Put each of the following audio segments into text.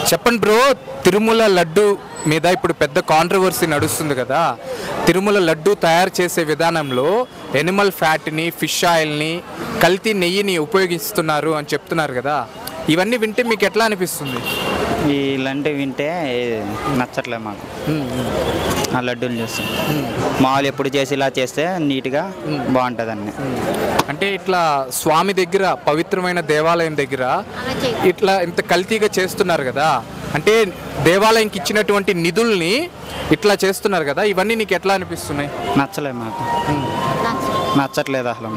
చెప్పండి బ్రో, తిరుమల లడ్డు మీద ఇప్పుడు పెద్ద కాంట్రవర్సీ నడుస్తుంది కదా. తిరుమల లడ్డు తయారు చేసే విధానంలో ఎనిమల్ ఫ్యాట్ని, ఫిష్ ఆయిల్ని, కల్తీ నెయ్యిని ఉపయోగిస్తున్నారు అని చెప్తున్నారు కదా. ఇవన్నీ వింటే మీకు ఎట్లా అనిపిస్తుంది? ఇలాంటివి వింటే నచ్చట్లేదు మాకు. ఆ లడ్డూలు చేస్తాం మామూలు ఎప్పుడు చేసి ఇలా చేస్తే నీట్గా బాగుంటుంది అన్ని. అంటే ఇట్లా స్వామి దగ్గర, పవిత్రమైన దేవాలయం దగ్గర ఇట్లా ఇంత కల్తీగా చేస్తున్నారు కదా. అంటే దేవాలయంకి ఇచ్చినటువంటి నిధుల్ని ఇట్లా చేస్తున్నారు కదా. ఇవన్నీ నీకు ఎట్లా అనిపిస్తున్నాయి? నచ్చలేదు మాకు, నచ్చట్లేదు అసలు.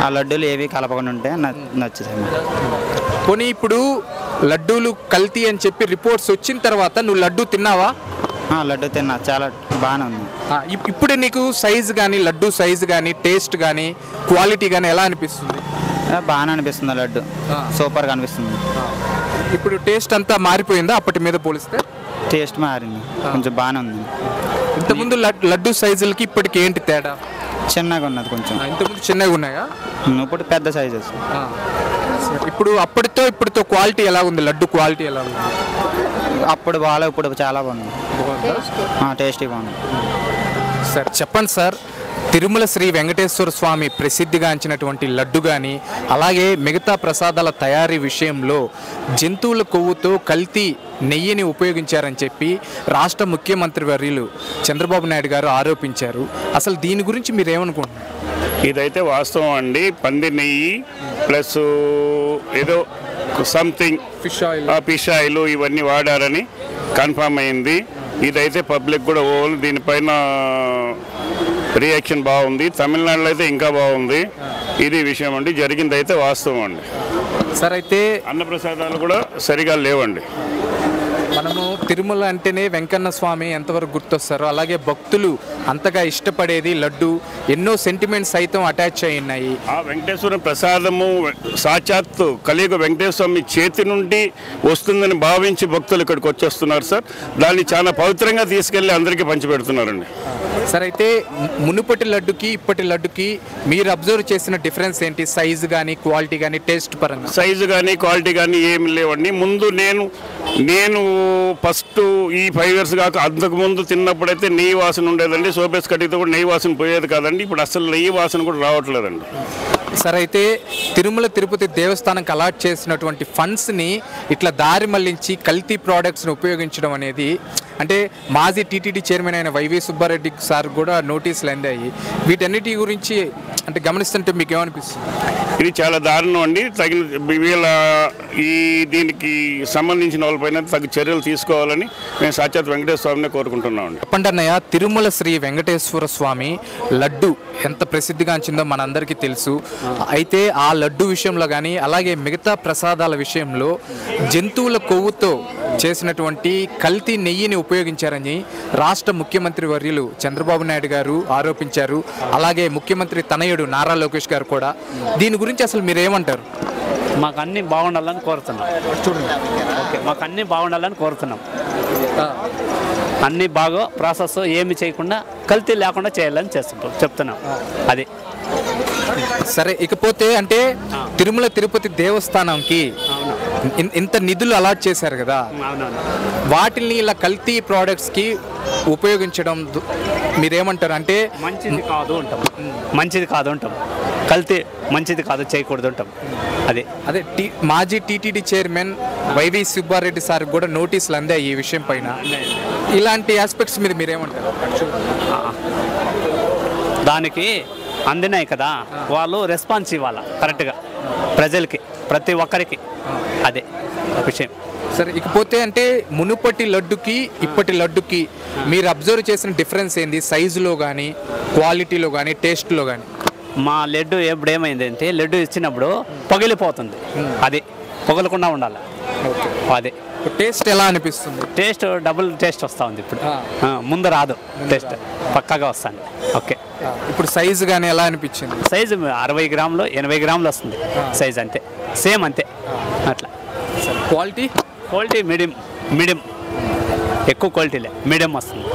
ఆ లడ్డూలు ఏవి కలపకుండా ఉంటే నచ్చుతాయి మాకు. పోనీ ఇప్పుడు లడ్డూలు కల్తీ అని చెప్పి రిపోర్ట్స్ వచ్చిన తర్వాత నువ్వు లడ్డూ తిన్నావా? లడ్డు తిన్నా, చాలా బాగానే ఉంది. ఇప్పుడు నీకు సైజు కానీ, లడ్డూ సైజు కానీ, టేస్ట్ కానీ, క్వాలిటీ కానీ ఎలా అనిపిస్తుంది? బాగానే అనిపిస్తుంది. లడ్డు సూపర్గా అనిపిస్తుంది. ఇప్పుడు టేస్ట్ అంతా మారిపోయిందా అప్పటి మీద పోలిస్తే? టేస్ట్ మారింది, కొంచెం బాగానే ఉంది. ఇంతకుముందు లడ్డూ సైజులకి ఇప్పటికి ఏంటి తేడా? చిన్నగా ఉన్నది కొంచెం. ఇంతకుముందు చిన్నగా ఉన్నాయా? ఇప్పుడు పెద్ద సైజెస్. ఇప్పుడు ఇప్పటితో క్వాలిటీ ఎలా ఉంది? లడ్డు క్వాలిటీ ఎలా ఉంది? అప్పుడు బాగా, ఇప్పుడు చాలా బాగుంది. టేస్టీ బాగుంది. సార్ చెప్పండి సార్, తిరుమల శ్రీ వెంకటేశ్వర స్వామి ప్రసిద్ధిగాంచినటువంటి లడ్డు కానీ, అలాగే మిగతా ప్రసాదాల తయారీ విషయంలో జంతువుల కొవ్వుతో కల్తీ నెయ్యిని ఉపయోగించారని చెప్పి రాష్ట్ర ముఖ్యమంత్రి వర్యులు చంద్రబాబు నాయుడు గారు ఆరోపించారు. అసలు దీని గురించి మీరు ఏమనుకుంటున్నారు? ఇదైతే వాస్తవం అండి. పంది నెయ్యి ప్లస్ ఏదో సంథింగ్ ఫిష్ ఆయిల్ ఇవన్నీ వాడారని కన్ఫర్మ్ అయింది. ఇదైతే పబ్లిక్ కూడా దీనిపైన రియాక్షన్ బాగుంది. తమిళనాడులో అయితే ఇంకా బాగుంది. ఇది విషయం అండి, జరిగింది అయితే వాస్తవం అండి. సార్ అయితే అన్నప్రసాదాలు కూడా సరిగా లేవండి. మనము తిరుమల అంటేనే వెంకన్న స్వామి ఎంతవరకు గుర్తొస్తారో, అలాగే భక్తులు అంతగా ఇష్టపడేది లడ్డు. ఎన్నో సెంటిమెంట్స్ సైతం అటాచ్ అయి ఉన్నాయి. ఆ వెంకటేశ్వర ప్రసాదము సాక్షాత్తు కలియుగ వెంకటేశ్వర స్వామి చేతి నుండి వస్తుందని భావించి భక్తులు ఇక్కడికి వచ్చేస్తున్నారు సార్. దాన్ని చాలా పవిత్రంగా తీసుకెళ్ళి అందరికీ పంచిపెడుతున్నారండి. సార్ అయితే మునుపటి లడ్డుకి ఇప్పటి లడ్డుకి మీరు అబ్జర్వ్ చేసిన డిఫరెన్స్ ఏంటి? సైజు కానీ, క్వాలిటీ కానీ, టేస్ట్ పరంగా? సైజు కానీ క్వాలిటీ కానీ ఏమి లేవండి. ముందు నేను ఫస్ట్ ఈ 5 years కాక అంతకుముందు తిన్నప్పుడైతే నెయ్యి వాసన ఉండేదండి. సోపేస్ కట్టితో కూడా నెయ్యి వాసన పోయేది కాదండి. ఇప్పుడు అసలు నెయ్యి వాసన కూడా రావట్లేదండి. సార్ అయితే తిరుమల తిరుపతి దేవస్థానంకి అలాట్ చేసినటువంటి ఫండ్స్ని ఇట్లా దారి మళ్లించి కల్తీ ప్రోడక్ట్స్ని ఉపయోగించడం అనేది, అంటే మాజీ టీటీడీ చైర్మన్ అయిన వైవి సుబ్బారెడ్డి సార్ కూడా నోటీసులు అందాయి. వీటన్నిటి గురించి అంటే గమనిస్తుంటే మీకు ఏమనిపిస్తుంది? ఇది చాలా దారుణం అండి. వీళ్ళ దీనికి సంబంధించిన వాళ్ళపైన తగు చర్యలు తీసుకోవాలని మేము సాక్షాత్ వెంకటేశ్వర స్వామిని కోరుకుంటున్నామండి. చెప్పండి అన్నయ్య, తిరుమల శ్రీ వెంకటేశ్వర స్వామి లడ్డు ఎంత ప్రసిద్ధిగాంచిందో మనందరికీ తెలుసు. అయితే ఆ లడ్డు విషయంలో కానీ, అలాగే మిగతా ప్రసాదాల విషయంలో జంతువుల కొవ్వుతో చేసినటువంటి కల్తీ నెయ్యిని ఉపయోగించారని రాష్ట్ర ముఖ్యమంత్రి వర్యులు చంద్రబాబు నాయుడు గారు ఆరోపించారు. అలాగే ముఖ్యమంత్రి తనయుడు నారా లోకేష్ గారు కూడా. దీని గురించి అసలు మీరు ఏమంటారు? మాకు అన్నీ బాగుండాలని కోరుతున్నాం. ఓకే, మాకు అన్నీ బాగుండాలని కోరుతున్నాం. అన్నీ బాగా ప్రాసెస్ ఏమి చేయకుండా కల్తీ లేకుండా చేయాలని చెప్తున్నాం. అది సరే. ఇకపోతే అంటే తిరుమల తిరుపతి దేవస్థానంకి ఇంత నిధులు అలాట్ చేశారు కదా, వాటిని ఇలా కల్తీ ప్రోడక్ట్స్కి ఉపయోగించడం మీరేమంటారు? అంటే మంచిది కాదు అంటాం. కల్తీ మంచిది కాదు, చేయకూడదు అంటాం. అదే మాజీ TTD chairman YV Subba Reddy sir కూడా నోటీసులు అందాయి ఈ విషయం పైన. ఇలాంటి ఆస్పెక్ట్స్ మీద మీరేమంటారు? దానికి అందినాయి కదా, వాళ్ళు రెస్పాన్స్ ఇవ్వాలి కరెక్ట్గా ప్రజలకి, ప్రతి ఒక్కరికి. అదే విషయం. సరే. ఇకపోతే అంటే మునుపటి లడ్డుకి ఇప్పటి లడ్డుకి మీరు అబ్జర్వ్ చేసిన డిఫరెన్స్ ఏంది? సైజులో కానీ, క్వాలిటీలో కానీ, టేస్ట్లో కానీ? మా లడ్డు ఎప్పుడు ఏమైంది అంటే, లడ్డు ఇచ్చినప్పుడు పగిలిపోతుంది. అది పగలకుండా ఉండాలి. అదే టేస్ట్ ఎలా అనిపిస్తుంది? టేస్ట్ డబుల్ టేస్ట్ వస్తూ ఉంది ఇప్పుడు. ముందు రాదు, టేస్ట్ పక్కాగా వస్తుంది. ఓకే. ఇప్పుడు సైజు కానీ ఎలా అనిపించింది? సైజు 60 గ్రాములు 80 గ్రాములు వస్తుంది సైజ్, అంతే, సేమ్ అంతే. అట్లా. క్వాలిటీ మీడియం, ఎక్కువ క్వాలిటీలే, మీడియం వస్తుంది.